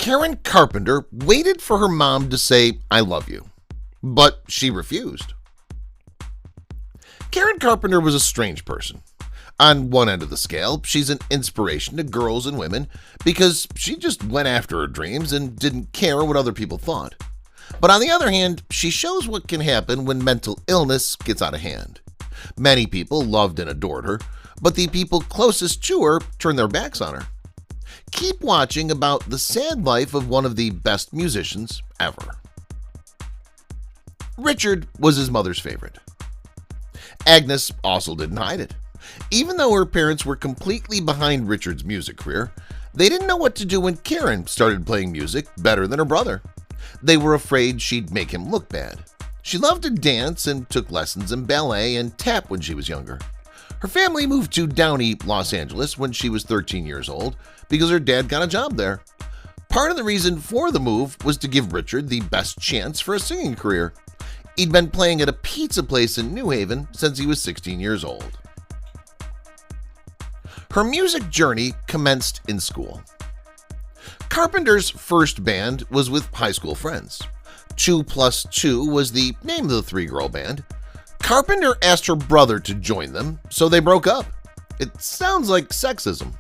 Karen Carpenter waited for her mom to say, "I love you," but she refused. Karen Carpenter was a strange person. On one end of the scale, she's an inspiration to girls and women because she just went after her dreams and didn't care what other people thought. But on the other hand, she shows what can happen when mental illness gets out of hand. Many people loved and adored her, but the people closest to her turned their backs on her. Keep watching about the sad life of one of the best musicians ever. Richard was his mother's favorite. Agnes also didn't hide it. Even though her parents were completely behind Richard's music career, they didn't know what to do when Karen started playing music better than her brother. They were afraid she'd make him look bad. She loved to dance and took lessons in ballet and tap when she was younger. Her family moved to Downey, Los Angeles when she was 13 years old because her dad got a job there. Part of the reason for the move was to give Richard the best chance for a singing career. He'd been playing at a pizza place in New Haven since he was 16 years old. Her music journey commenced in school. Carpenter's first band was with high school friends. 2 Plus 2 was the name of the three-girl band. Carpenter asked her brother to join them, so they broke up. It sounds like sexism.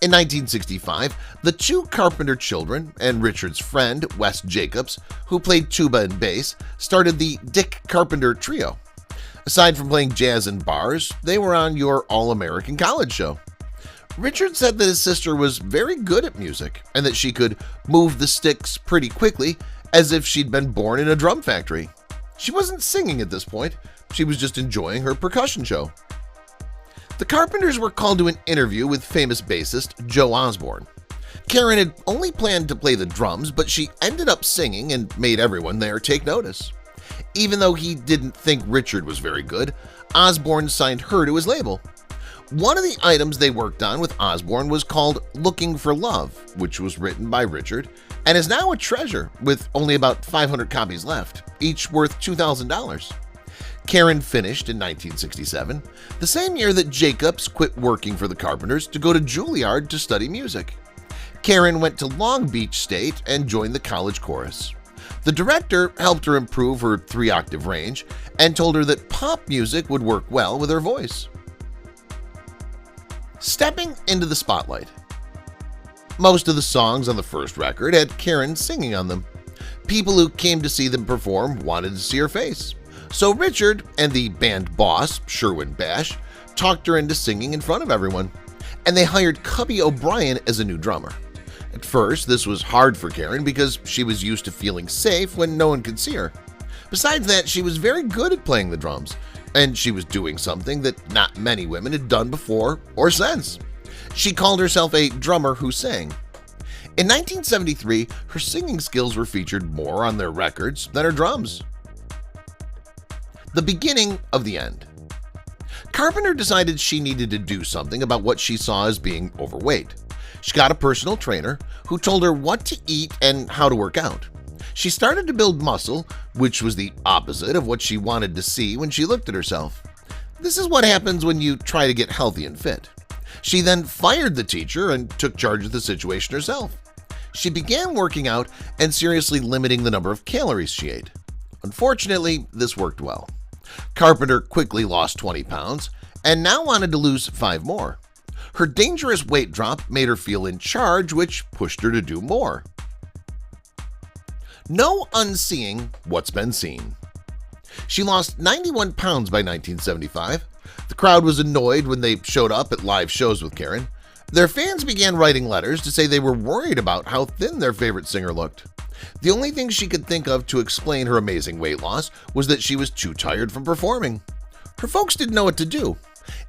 In 1965, the 2 Carpenter children and Richard's friend, Wes Jacobs, who played tuba and bass, started the Dick Carpenter Trio. Aside from playing jazz in bars, they were on your all-American college show. Richard said that his sister was very good at music and that she could move the sticks pretty quickly as if she'd been born in a drum factory. She wasn't singing at this point, she was just enjoying her percussion show. The Carpenters were called to an interview with famous bassist Joe Osborne. Karen had only planned to play the drums, but she ended up singing and made everyone there take notice. Even though he didn't think Richard was very good, Osborne signed her to his label. One of the items they worked on with Osborne was called Looking for Love, which was written by Richard and is now a treasure with only about 500 copies left, each worth $2,000. Karen finished in 1967, the same year that Jacobs quit working for the Carpenters to go to Juilliard to study music. Karen went to Long Beach State and joined the college chorus. The director helped her improve her 3-octave range and told her that pop music would work well with her voice. Stepping into the spotlight. Most of the songs on the first record had Karen singing on them. People who came to see them perform wanted to see her face. So Richard and the band boss, Sherwin Bash, talked her into singing in front of everyone, and they hired Cubby O'Brien as a new drummer. At first, this was hard for Karen because she was used to feeling safe when no one could see her. Besides that, she was very good at playing the drums, and she was doing something that not many women had done before or since. She called herself a drummer who sang. In 1973, her singing skills were featured more on their records than her drums. The beginning of the end. Carpenter decided she needed to do something about what she saw as being overweight. She got a personal trainer who told her what to eat and how to work out. She started to build muscle, which was the opposite of what she wanted to see when she looked at herself. This is what happens when you try to get healthy and fit. She then fired the teacher and took charge of the situation herself. She began working out and seriously limiting the number of calories she ate. Unfortunately, this worked well. Carpenter quickly lost 20 pounds and now wanted to lose 5 more. Her dangerous weight drop made her feel in charge, which pushed her to do more. No unseeing what's been seen. She lost 91 pounds by 1975. The crowd was annoyed when they showed up at live shows with Karen. Their fans began writing letters to say they were worried about how thin their favorite singer looked. The only thing she could think of to explain her amazing weight loss was that she was too tired from performing. Her folks didn't know what to do.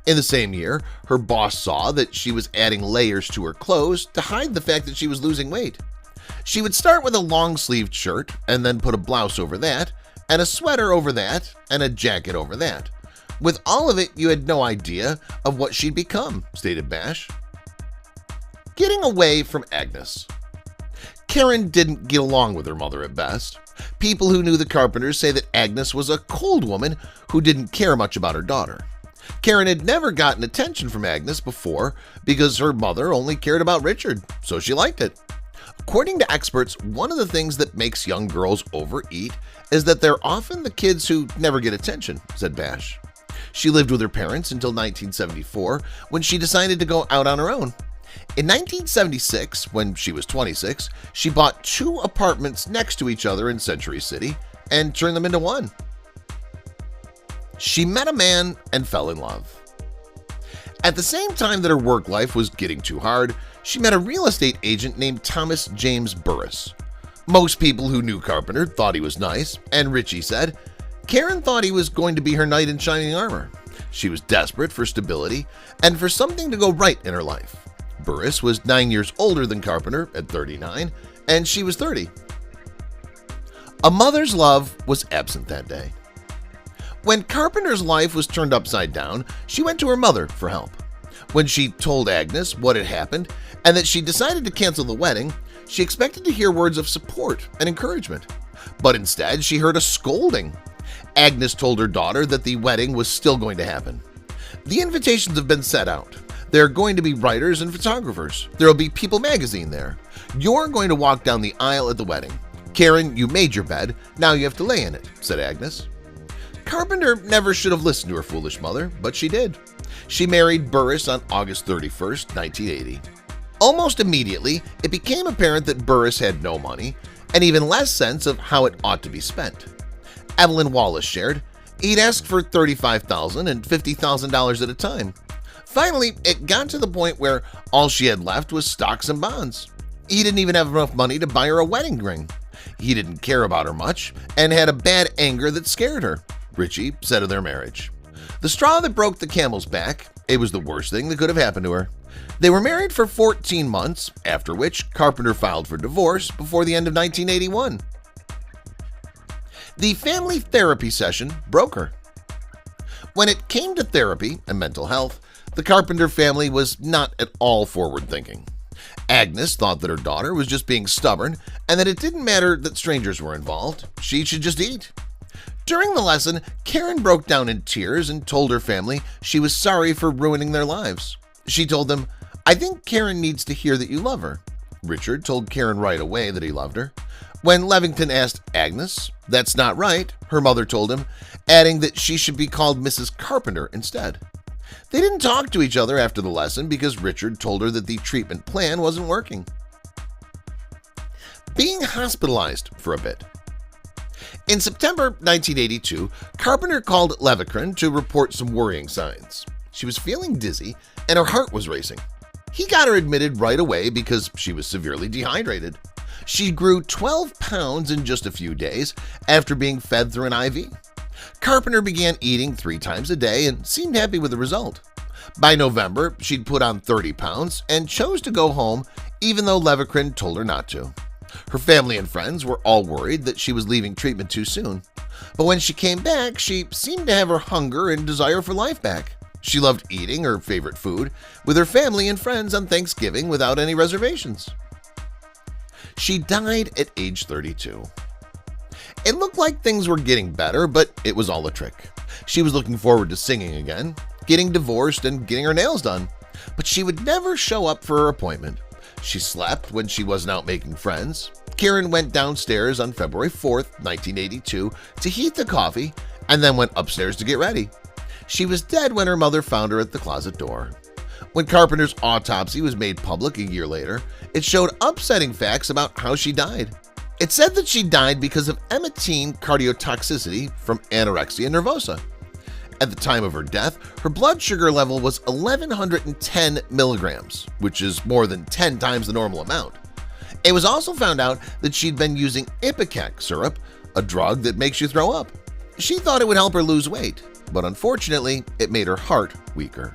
In the same year, her boss saw that she was adding layers to her clothes to hide the fact that she was losing weight. She would start with a long-sleeved shirt and then put a blouse over that, and a sweater over that, and a jacket over that. With all of it, you had no idea of what she'd become, stated Bash. Getting away from Agnes. Karen didn't get along with her mother at best. People who knew the Carpenters say that Agnes was a cold woman who didn't care much about her daughter. Karen had never gotten attention from Agnes before because her mother only cared about Richard, so she liked it. According to experts, one of the things that makes young girls overeat is that they're often the kids who never get attention, said Bash. She lived with her parents until 1974 when she decided to go out on her own. In 1976, when she was 26, she bought 2 apartments next to each other in Century City and turned them into one. She met a man and fell in love. At the same time that her work life was getting too hard, she met a real estate agent named Thomas James Burris. Most people who knew Carpenter thought he was nice, and Richie said, Karen thought he was going to be her knight in shining armor. She was desperate for stability and for something to go right in her life. Burris was 9 years older than Carpenter at 39, and she was 30. A mother's love was absent that day. When Carpenter's life was turned upside down, she went to her mother for help. When she told Agnes what had happened and that she decided to cancel the wedding, she expected to hear words of support and encouragement. But instead, she heard a scolding. Agnes told her daughter that the wedding was still going to happen. The invitations have been set out. There are going to be writers and photographers. There will be People magazine there. You're going to walk down the aisle at the wedding. Karen, you made your bed. Now you have to lay in it, said Agnes. Carpenter never should have listened to her foolish mother, but she did. She married Burris on August 31st, 1980. Almost immediately, it became apparent that Burris had no money and even less sense of how it ought to be spent. Evelyn Wallace shared, he'd asked for $35,000 and $50,000 at a time. Finally, it got to the point where all she had left was stocks and bonds. He didn't even have enough money to buy her a wedding ring. He didn't care about her much and had a bad anger that scared her, Richie said of their marriage. The straw that broke the camel's back, it was the worst thing that could have happened to her. They were married for 14 months, after which Carpenter filed for divorce before the end of 1981. The family therapy session broke her. When it came to therapy and mental health, the Carpenter family was not at all forward-thinking. Agnes thought that her daughter was just being stubborn and that it didn't matter that strangers were involved. She should just eat. During the lesson, Karen broke down in tears and told her family she was sorry for ruining their lives. She told them, I think Karen needs to hear that you love her. Richard told Karen right away that he loved her. When Levington asked Agnes, that's not right, her mother told him, adding that she should be called Mrs. Carpenter instead. They didn't talk to each other after the lesson because Richard told her that the treatment plan wasn't working. Being hospitalized for a bit. In September 1982, Carpenter called Levicrin to report some worrying signs. She was feeling dizzy and her heart was racing. He got her admitted right away because she was severely dehydrated. She grew 12 pounds in just a few days after being fed through an IV. Carpenter began eating 3 times a day and seemed happy with the result. By November, she'd put on 30 pounds and chose to go home even though Levicrin told her not to. Her family and friends were all worried that she was leaving treatment too soon. But when she came back, she seemed to have her hunger and desire for life back. She loved eating her favorite food with her family and friends on Thanksgiving without any reservations. She died at age 32. It looked like things were getting better, but it was all a trick. She was looking forward to singing again, getting divorced, and getting her nails done. But she would never show up for her appointment. She slept when she wasn't out making friends. Karen went downstairs on February 4th, 1982 to heat the coffee and then went upstairs to get ready. She was dead when her mother found her at the closet door. When Carpenter's autopsy was made public a year later, it showed upsetting facts about how she died. It said that she died because of emetine cardiotoxicity from anorexia nervosa. At the time of her death, her blood sugar level was 1,110 milligrams, which is more than 10 times the normal amount. It was also found out that she'd been using ipecac syrup, a drug that makes you throw up. She thought it would help her lose weight, but unfortunately, it made her heart weaker.